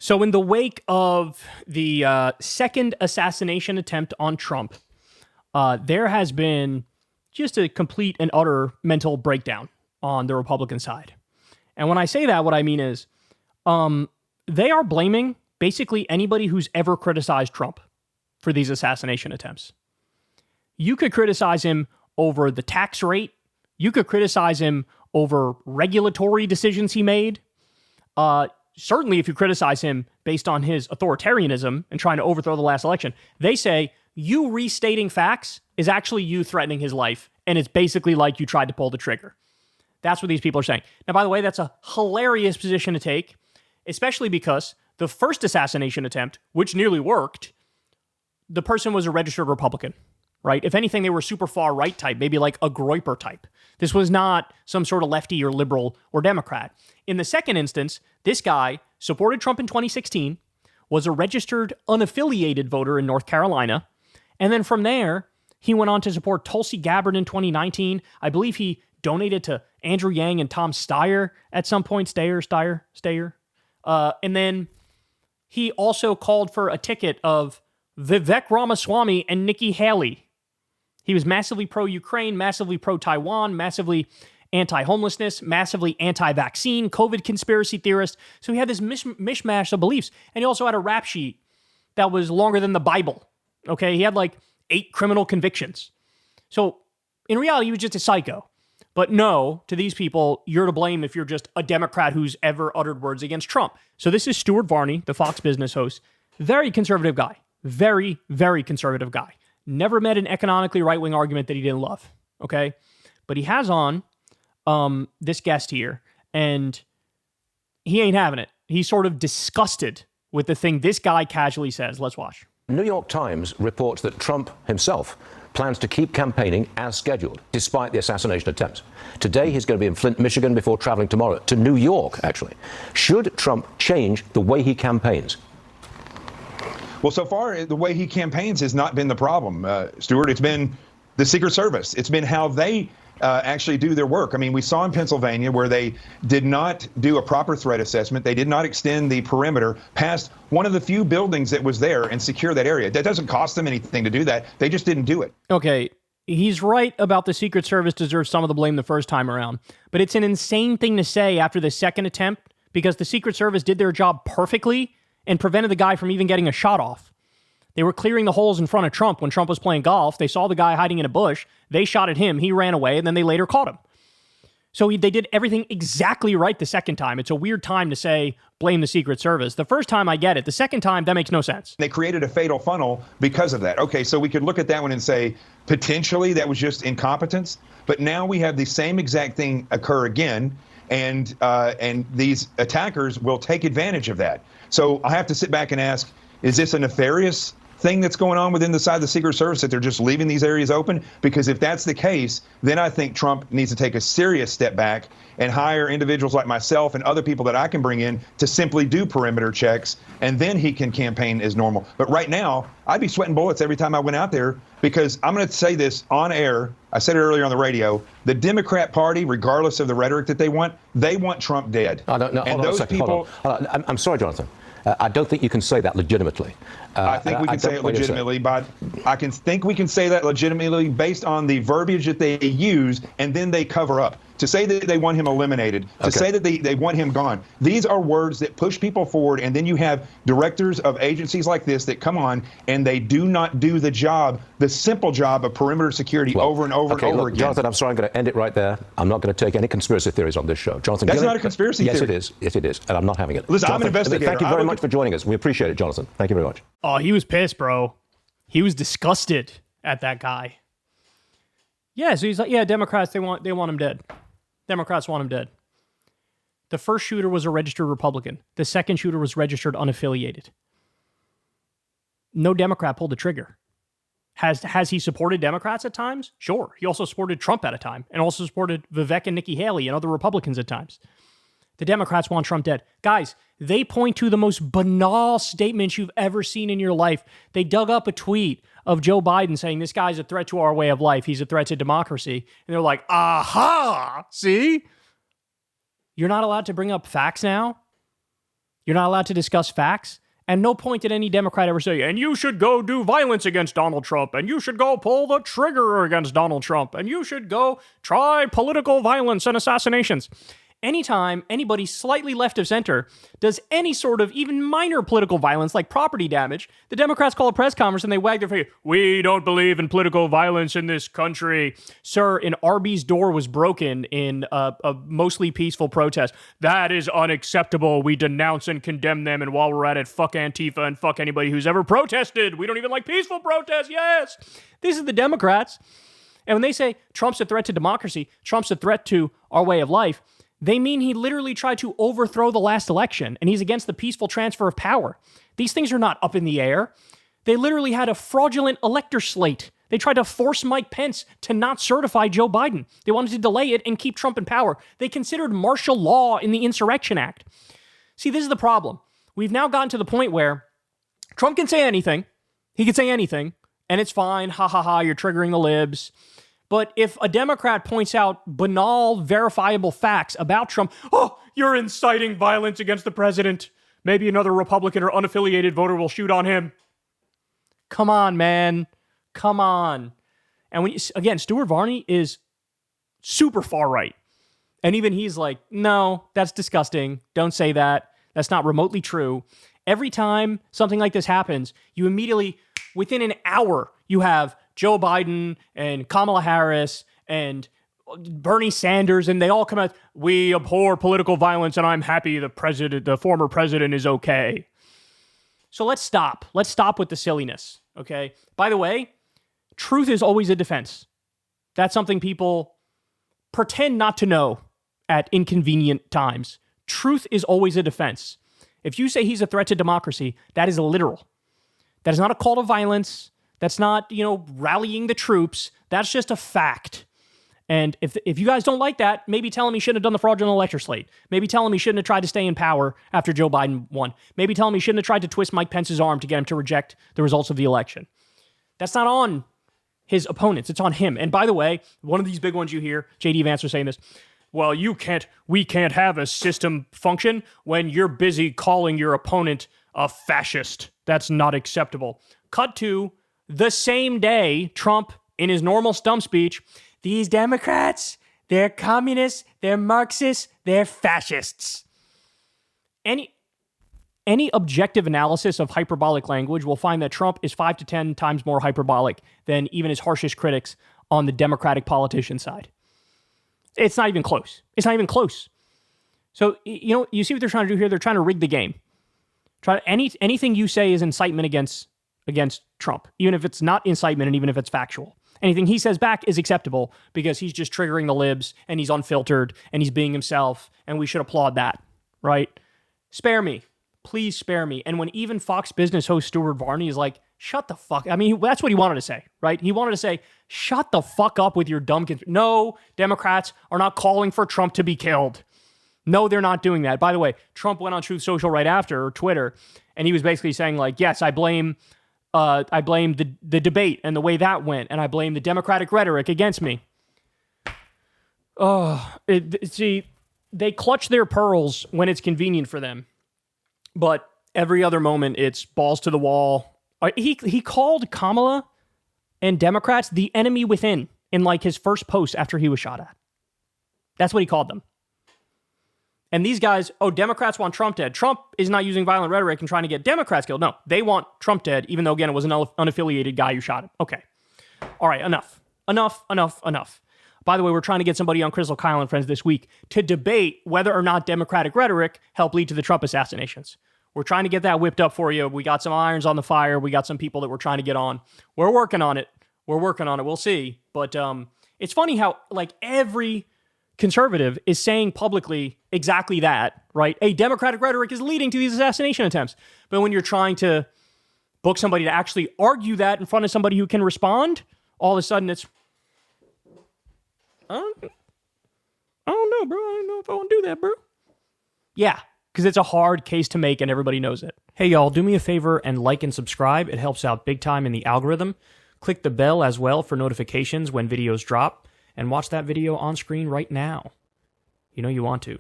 So in the wake of the second assassination attempt on Trump, there has been just a complete and utter mental breakdown on the Republican side. And when I say that, what I mean is they are blaming basically anybody who's ever criticized Trump for these assassination attempts. You could criticize him over the tax rate. You could criticize him over regulatory decisions he made. Certainly, if you criticize him based on his authoritarianism and trying to overthrow the last election, they say you restating facts is actually you threatening his life, and it's basically like you tried to pull the trigger. That's what these people are saying. Now, by the way, that's a hilarious position to take, especially because the first assassination attempt, which nearly worked, the person was a registered Republican, right? If anything, they were super far right type, maybe like a Groyper type. This was not some sort of lefty or liberal or Democrat. In the second instance, this guy supported Trump in 2016, was a registered unaffiliated voter in North Carolina, and then from there, he went on to support Tulsi Gabbard in 2019. I believe he donated to Andrew Yang and Tom Steyer at some point. Steyer. And then he also called for a ticket of Vivek Ramaswamy and Nikki Haley. He was massively pro-Ukraine, massively pro-Taiwan, massively anti-homelessness, massively anti-vaccine, COVID conspiracy theorist. So he had this mishmash of beliefs. And he also had a rap sheet that was longer than the Bible. Okay, he had like 8 criminal convictions. So in reality, he was just a psycho. But no, to these people, you're to blame if you're just a Democrat who's ever uttered words against Trump. So this is Stuart Varney, the Fox Business host. Very conservative guy. Very, very conservative guy. Never met an economically right-wing argument that he didn't love. Okay? But he has on this guest here, and he ain't having it. He's sort of disgusted with the thing this guy casually says. Let's watch. New York Times reports that Trump himself plans to keep campaigning as scheduled, despite the assassination attempts. Today, he's going to be in Flint, Michigan, before traveling tomorrow to New York, actually. Should Trump change the way he campaigns? Well, so far, the way he campaigns has not been the problem, Stuart. It's been the Secret Service. It's been how they actually do their work. I mean, we saw in Pennsylvania where they did not do a proper threat assessment. They did not extend the perimeter past one of the few buildings that was there and secure that area. That doesn't cost them anything to do that. They just didn't do it. Okay, he's right about the Secret Service deserves some of the blame the first time around. But it's an insane thing to say after the second attempt because the Secret Service did their job perfectly and prevented the guy from even getting a shot off. They were clearing the holes in front of Trump when Trump was playing golf. They saw the guy hiding in a bush. They shot at him. He ran away, and then they later caught him. So they did everything exactly right the second time. It's a weird time to say, blame the Secret Service. The first time, I get it. The second time, that makes no sense. They created a fatal funnel because of that. Okay, so we could look at that one and say, potentially, that was just incompetence. But now we have the same exact thing occur again, and these attackers will take advantage of that. So I have to sit back and ask, is this a nefarious thing that's going on within the side of the Secret Service, that they're just leaving these areas open? Because if that's the case, then I think Trump needs to take a serious step back and hire individuals like myself and other people that I can bring in to simply do perimeter checks, and then he can campaign as normal. But right now, I'd be sweating bullets every time I went out there, because I'm going to say this on air. I said it earlier on the radio. The Democrat Party, regardless of the rhetoric that they want Trump dead. I don't know. And those people. Hold on. I'm sorry, Jonathan. I don't think you can say that legitimately. I think we can say it legitimately, but I think we can say that legitimately based on the verbiage that they use, and then they cover up. To say that they want him eliminated, to say that they want him gone. These are words that push people forward, and then you have directors of agencies like this that come on, and they do not do the job, the simple job of perimeter security over and over again. Jonathan, I'm sorry, I'm going to end it right there. I'm not going to take any conspiracy theories on this show. Jonathan, that's not a conspiracy theory. Yes, it is. Yes, it is, and I'm not having it. Listen, Jonathan, I'm an investigator. Thank you very much for joining us. We appreciate it, Jonathan. Thank you very much. Oh, he was pissed, bro. He was disgusted at that guy. Yeah, so he's like, yeah, Democrats, they want him dead. Democrats want him dead. The first shooter was a registered Republican. The second shooter was registered unaffiliated. No Democrat pulled the trigger. Has he supported Democrats at times? Sure. He also supported Trump at a time, and also supported Vivek and Nikki Haley and other Republicans at times. The Democrats want Trump dead. Guys, they point to the most banal statements you've ever seen in your life. They dug up a tweet of Joe Biden saying, this guy's a threat to our way of life. He's a threat to democracy. And they're like, aha, see? You're not allowed to bring up facts now? You're not allowed to discuss facts. And no point did any Democrat ever say, and you should go do violence against Donald Trump, and you should go pull the trigger against Donald Trump, and you should go try political violence and assassinations. Anytime anybody slightly left of center does any sort of even minor political violence like property damage, the Democrats call a press conference and they wag their finger. We don't believe in political violence in this country. Sir, an Arby's door was broken in a mostly peaceful protest. That is unacceptable. We denounce and condemn them. And while we're at it, fuck Antifa and fuck anybody who's ever protested. We don't even like peaceful protests. Yes. This is the Democrats. And when they say Trump's a threat to democracy, Trump's a threat to our way of life, they mean he literally tried to overthrow the last election, and he's against the peaceful transfer of power. These things are not up in the air. They literally had a fraudulent elector slate. They tried to force Mike Pence to not certify Joe Biden. They wanted to delay it and keep Trump in power. They considered martial law in the Insurrection Act. See, this is the problem. We've now gotten to the point where Trump can say anything. He can say anything, and it's fine. Ha ha ha, you're triggering the libs. But if a Democrat points out banal, verifiable facts about Trump, oh, you're inciting violence against the president. Maybe another Republican or unaffiliated voter will shoot on him. Come on, man. Come on. And again, Stuart Varney is super far right. And even he's like, no, that's disgusting. Don't say that. That's not remotely true. Every time something like this happens, you immediately, within an hour, you have Joe Biden and Kamala Harris and Bernie Sanders, and they all come out, we abhor political violence, and I'm happy the former president is okay. So let's stop. Let's stop with the silliness, okay? By the way, truth is always a defense. That's something people pretend not to know at inconvenient times. Truth is always a defense. If you say he's a threat to democracy, that is literal. That is not a call to violence. That's not, rallying the troops. That's just a fact. And if you guys don't like that, maybe tell him he shouldn't have done the fraudulent elector slate. Maybe tell him he shouldn't have tried to stay in power after Joe Biden won. Maybe tell him he shouldn't have tried to twist Mike Pence's arm to get him to reject the results of the election. That's not on his opponents. It's on him. And by the way, one of these big ones you hear, J.D. Vance was saying this, well, we can't have a system function when you're busy calling your opponent a fascist. That's not acceptable. Cut to the same day, Trump, in his normal stump speech, these Democrats, they're communists, they're Marxists, they're fascists. Any objective analysis of hyperbolic language will find that Trump is 5 to 10 times more hyperbolic than even his harshest critics on the Democratic politician side. It's not even close. It's not even close. So, you see what they're trying to do here? They're trying to rig the game. Anything you say is incitement against Trump, even if it's not incitement and even if it's factual. Anything he says back is acceptable because he's just triggering the libs and he's unfiltered and he's being himself, and we should applaud that, right? Spare me. Please spare me. And when even Fox Business host Stuart Varney is like, shut the fuck. I mean, that's what he wanted to say, right? He wanted to say, shut the fuck up with your dumb No, Democrats are not calling for Trump to be killed. No, they're not doing that. By the way, Trump went on Truth Social right after, or Twitter, and he was basically saying like, yes, I blame the debate and the way that went, and I blame the Democratic rhetoric against me. See, they clutch their pearls when it's convenient for them, but every other moment it's balls to the wall. He called Kamala and Democrats the enemy within in like his first post after he was shot at. That's what he called them. And these guys, Democrats want Trump dead. Trump is not using violent rhetoric and trying to get Democrats killed. No, they want Trump dead, even though, again, it was an unaffiliated guy who shot him. Okay. All right, enough. By the way, we're trying to get somebody on Crystal Kyle and Friends this week to debate whether or not Democratic rhetoric helped lead to the Trump assassinations. We're trying to get that whipped up for you. We got some irons on the fire. We got some people that we're trying to get on. We're working on it. We'll see. But it's funny how, like, every conservative is saying publicly exactly that, right? A Democratic rhetoric is leading to these assassination attempts. But when you're trying to book somebody to actually argue that in front of somebody who can respond, all of a sudden it's, I don't know, bro. I don't know if I want to do that, bro. Yeah, because it's a hard case to make and everybody knows it. Hey, y'all, do me a favor and like and subscribe. It helps out big time in the algorithm. Click the bell as well for notifications when videos drop. And watch that video on screen right now. You know you want to.